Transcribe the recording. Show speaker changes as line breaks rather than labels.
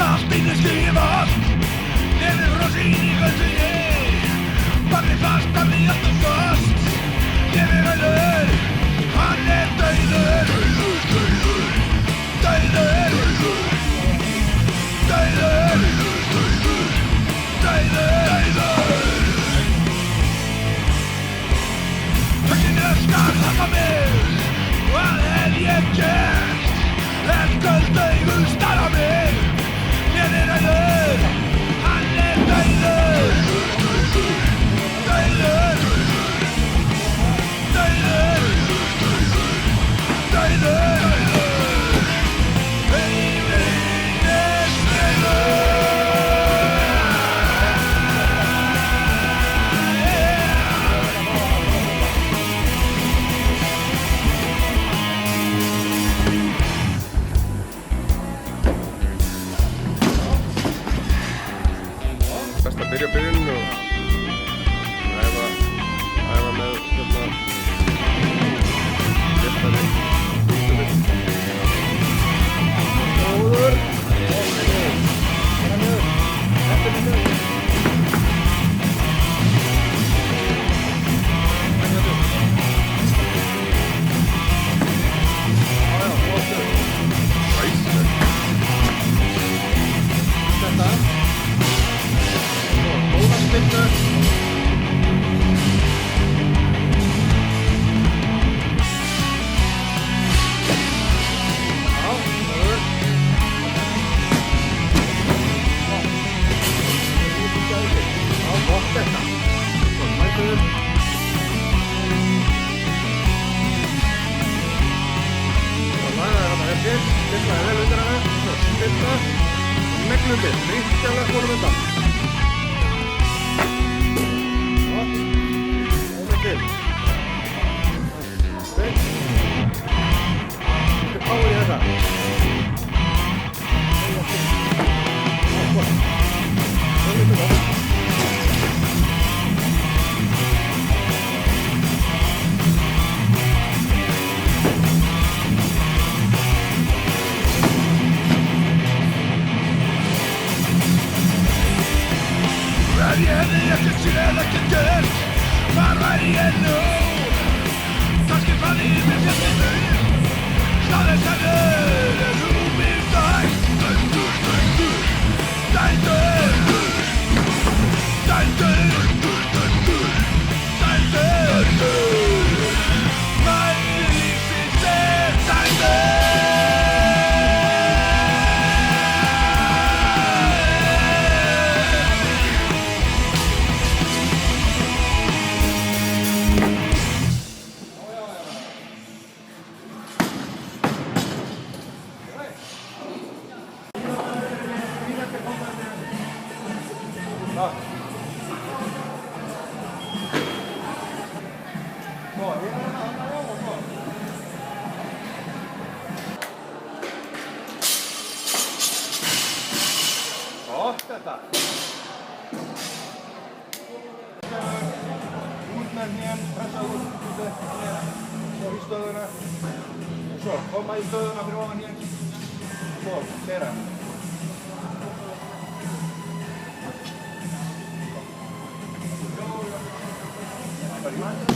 Allt inneskrifast, nefnir frá sýningunni, barði fast af því allt og fast, nefnir rauður, hann dauður, dauður, dauður, dauður, dauður. Höggin öskar þakka mig, hvað hef ég gert, en köld augu starra mig. Nefnir rauður, hann dauður, dauður, dauður, dauður, heimurinn snauður.
Best að byrja byrjun og æfa með léttari ístöðir. Góður! Neglundir, ríkjala konum undan. Það til. Þetta er power í þetta. Ég hefði ekkert séð, ekkert gert, hvar væri ég nú? Kannski fann ég mér fjallinu, staðið sælur, þú mér dæmt. Dæmdur, dæmdur, dæmdur, dæmdur, dæmdur, dæmdur, væri lífsins dæmdur. Þetta. Út með hnén, pressa út, svo í stöðuna, og svo koma í stöðuna fyrir ofan hnén, svo keyra. Bara í